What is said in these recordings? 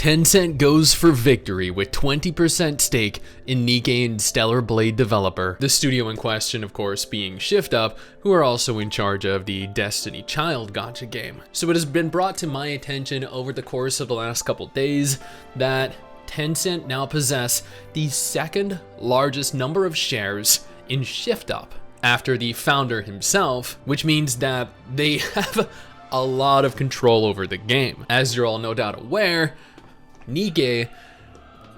Tencent goes for victory with 20% stake in Nikke and Stellar Blade developer. The studio in question, of course, being Shift Up, who are also in charge of the Destiny Child gacha game. So it has been brought to my attention over the course of the last couple days that Tencent now possess the second largest number of shares in Shift Up after the founder himself, which means that they have a lot of control over the game. As you're all no doubt aware, Nikke,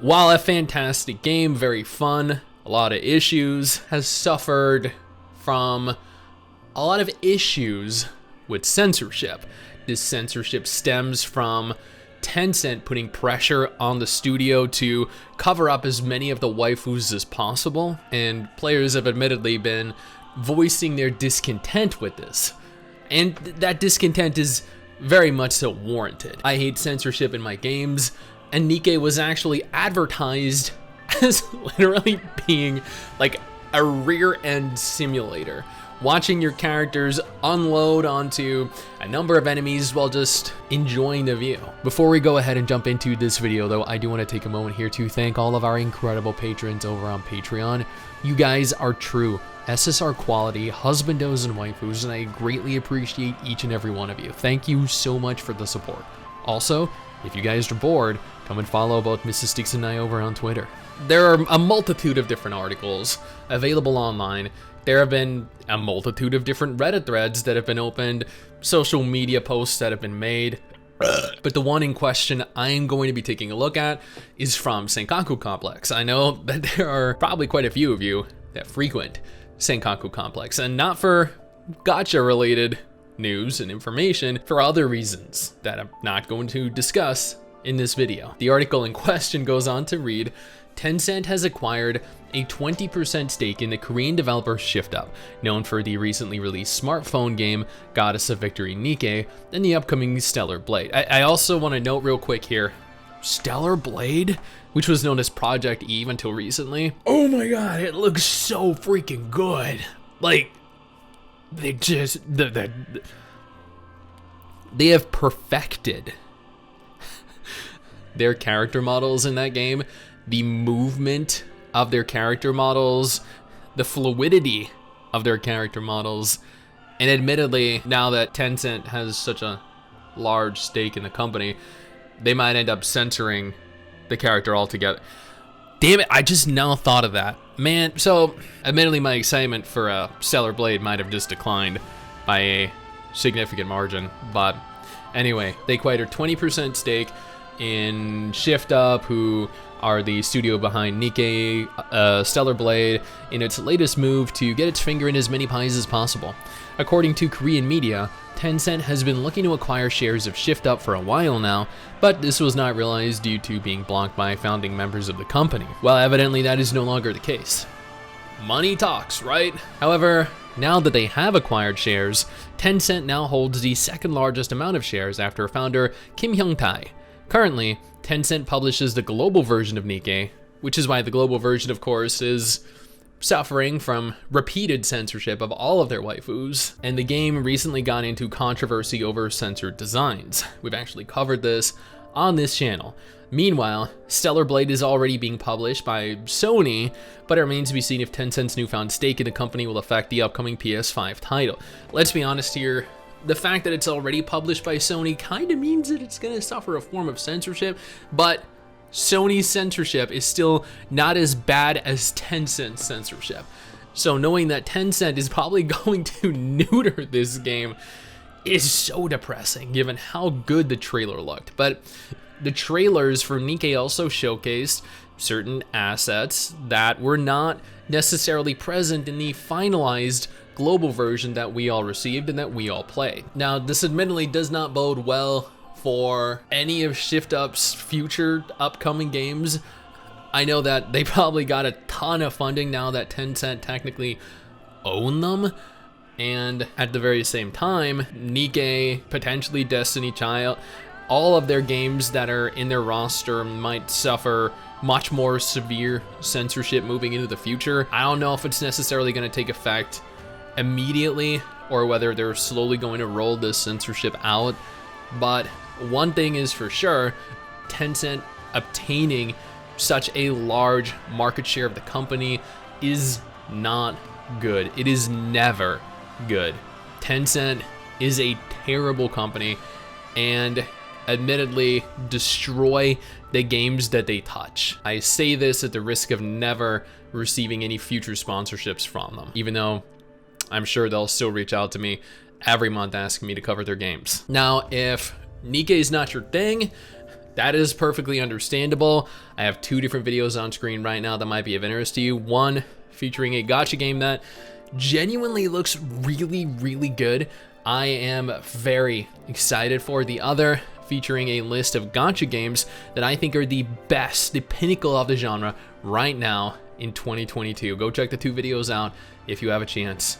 while a fantastic game, very fun, a lot of issues, has suffered from a lot of issues with censorship. This censorship stems from Tencent putting pressure on the studio to cover up as many of the waifus as possible, and players have admittedly been voicing their discontent with this. And that discontent is very much so warranted. I hate censorship in my games, and Nikke was actually advertised as literally being like a rear-end simulator, watching your characters unload onto a number of enemies while just enjoying the view. Before we go ahead and jump into this video though, I do want to take a moment here to thank all of our incredible patrons over on Patreon. You guys are true SSR quality husbandos and waifus, and I greatly appreciate each and every one of you. Thank you so much for the support. Also, if you guys are bored, come and follow both Mrs. Stix and I over on Twitter. There are a multitude of different articles available online. There have been a multitude of different Reddit threads that have been opened, social media posts that have been made. But the one in question I'm going to be taking a look at is from Senkaku Complex. I know that there are probably quite a few of you that frequent Senkaku Complex, and not for gacha related news and information, for other reasons that I'm not going to discuss in this video. The article in question goes on to read, Tencent has acquired a 20% stake in the Korean developer Shift Up, known for the recently released smartphone game Goddess of Victory Nikke and the upcoming Stellar Blade. I also want to note real quick here, Stellar Blade, which was known as Project Eve until recently. Oh my god, it looks so freaking good. Like, they just, they have perfected their character models in that game, the movement of their character models, the fluidity of their character models, and admittedly, now that Tencent has such a large stake in the company, they might end up censoring the character altogether. Damn it, I just now thought of that. Man, so admittedly my excitement for Stellar Blade might have just declined by a significant margin, but anyway, they acquired a 20% stake in Shift Up, who are the studio behind Nikke, Stellar Blade, in its latest move to get its finger in as many pies as possible. According to Korean media, Tencent has been looking to acquire shares of Shift Up for a while now, but this was not realized due to being blocked by founding members of the company. Well, evidently that is no longer the case. Money talks, right? However, now that they have acquired shares, Tencent now holds the second largest amount of shares after founder Kim Hyung-tae. Currently, Tencent publishes the global version of Nikke, which is why the global version, of course, is suffering from repeated censorship of all of their waifus, and the game recently got into controversy over censored designs. We've actually covered this on this channel. Meanwhile, Stellar Blade is already being published by Sony, but it remains to be seen if Tencent's newfound stake in the company will affect the upcoming PS5 title. Let's be honest here, the fact that it's already published by Sony kind of means that it's going to suffer a form of censorship, but Sony's censorship is still not as bad as Tencent's censorship. So knowing that Tencent is probably going to neuter this game is so depressing given how good the trailer looked. But the trailers for Nikke also showcased certain assets that were not necessarily present in the finalized global version that we all received and that we all played. Now, this admittedly does not bode well for any of Shift Up's future upcoming games. I know that they probably got a ton of funding now that Tencent technically own them, and at the very same time, Nikke, potentially Destiny Child, all of their games that are in their roster might suffer much more severe censorship moving into the future. I don't know if it's necessarily going to take effect immediately or whether they're slowly going to roll this censorship out, but one thing is for sure, Tencent obtaining such a large market share of the company is not good. It is never good. Tencent is a terrible company and admittedly destroy the games that they touch. I say this at the risk of never receiving any future sponsorships from them, even though I'm sure they'll still reach out to me every month asking me to cover their games. Now, if Nikke is not your thing, that is perfectly understandable. I have 2 different videos on screen right now that might be of interest to you. One featuring a gacha game that genuinely looks really, really good. I am very excited for. The other featuring a list of gacha games that I think are the best, the pinnacle of the genre right now in 2022. Go check the 2 videos out if you have a chance.